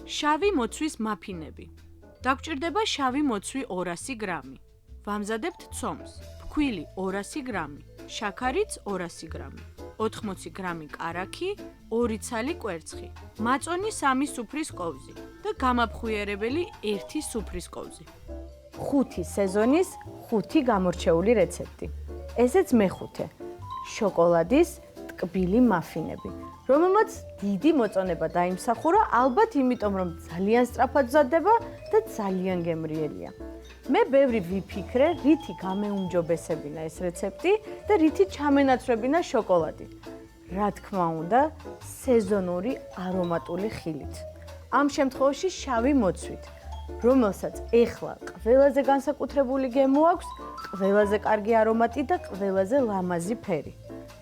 შავი მოცვის მაფინები. Დაგვჭირდება შავი მოცვი 200 გრამი. ვამზადებთ ცომს. ფქვილი 200 გრამი. შაქარიც 200 გრამი. 80 გრამი კარაქი, 2 ცალი კვერცხი. მაწონი 3 სუფრის კოვზი და გამაფხვიერებელი 1 სუფრის კოვზი. 5 სეზონის 5 გამორჩეული რეცეპტი. ესეც მეხუთე. შოკოლადის ტკბილი მაფინები, რომელმაც დიდი მოწონება დაიმსახურა, ალბათ იმიტომ, რომ ძალიან სწრაფად მზადდება და ძალიან გემრიელია. მე ბევრი ვიფიქრე, რითი გამეუმჯობესებინა ეს რეცეპტი და რითი ჩამენაცვლებინა შოკოლადი. რა თქმა უნდა, სეზონური არომატული ხილით. ამ შემთხვევაში შავი მოცვით, რომელსაც ეხლა ყველაზე განსაკუთრებული გემო აქვს, ყველაზე კარგი არომატი და ყველაზე ლამაზი ფერი.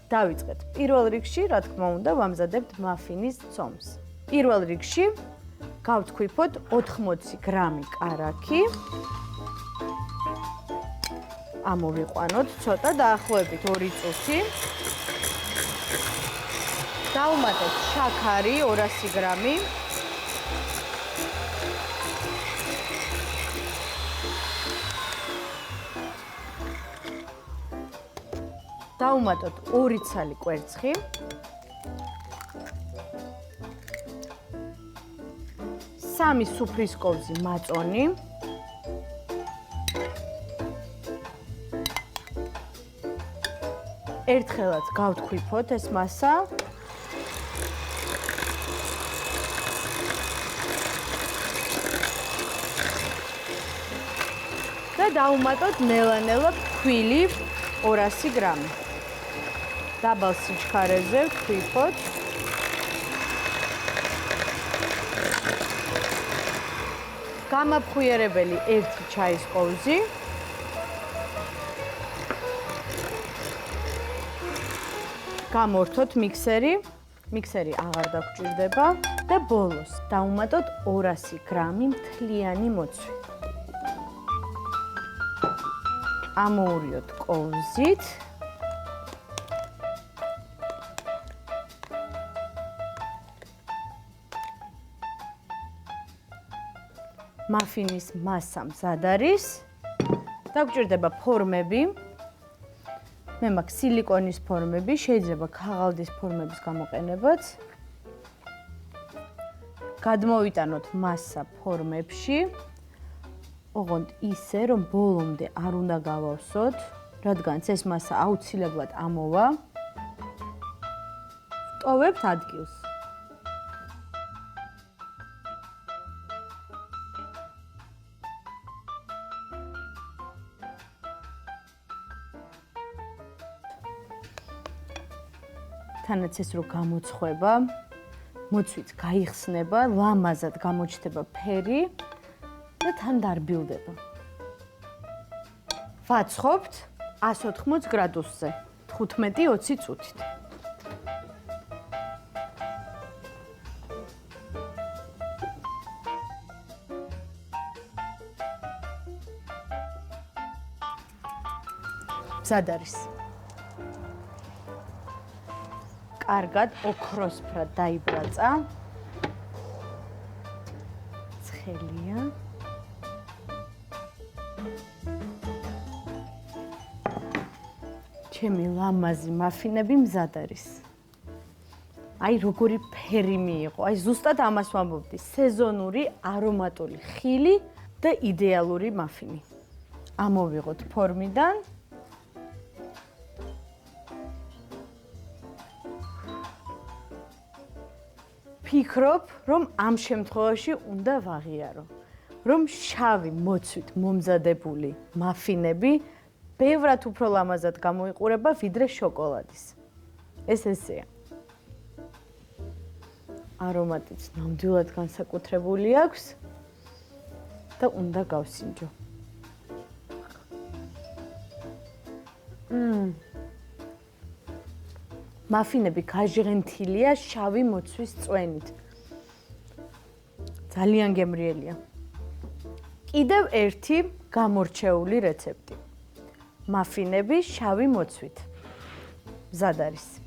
დავიწყეთ. პირველ რიგში, რა თქმა უნდა, ვამზადებთ მაფინის ცომს. პირველ რიგში გავთქვიფოთ 80 გრამი კარაქი. ამოვიყვანოთ ცოტა დაახლოებით 2 წუთი. დავუმატეთ შაქარი 200 გრამი. დავუმატოთ 2 ცალი კვერცხი. სამი სუფრის კოვზი მაწონი. ერთხელაც გავთქვიფოთ ეს მასა. და დავუმატოთ ნელა-ნელა ფქვილი 200 გრამი. დაბალ სიჩქარეზე ვთქვიფოთ. გამაფხვიერებელი 1 ჩაის კოვზი. გამორთოთ მიქსერი. მიქსერი აღარ დაგვჭირდება და ბოლოს დავუმატოთ 200 გრამი მთლიანი მოცვი. ამოურიოთ კოვზით. მაფინის მასა მზად არის. დაგვჭირდება ფორმები. მე მაქვს სილიკონის ფორმები, შეიძლება ქაღალდის ფორმების გამოყენებაც. გადმოვიტანოთ მასა ფორმებში. ოღონდ ისე, რომ ბოლომდე არ უნდა გავავსოთ, რადგანაც ეს მასა აუცილებლად ამოვა. ვტოვებთ ადგილს. თანაც ეს რო გამოცხება, მოცვით გაიხსნება, ლამაზად გამოჩნდება ფერი და თან დარბილდება. ვაცხობთ 180 გრადუსზე 15-20 წუთით. მზად არის. კარგად ოქროსფრად დაიბრაცა. ცხელია. ჩემი ლამაზი მაფინები მზად არის. აი როგორი ფერი მიიღო. აი ზუსტად ამას ვამბობდი. სეზონური არომატული ხილი და იდეალური მაფინი. ამოვიღოთ ფორმიდან. ფიქრობ, რომ ამ შემთხვევაში უნდა ვაღიარო, რომ შავი მოცვით მომზადებული მაფინები ბევრად უფრო ლამაზად გამოიყურება ვიდრე შოკოლადის. ეს ესეა. არომატიც ნამდვილად განსაკუთრებული აქვს და უნდა გავსინჯო. მაფინები გაჟღენთილია შავი მოცვის წვენით. ძალიან გემრიელია. კიდევ ერთი გამორჩეული რეცეპტი. მაფინები შავი მოცვით. მზად არის.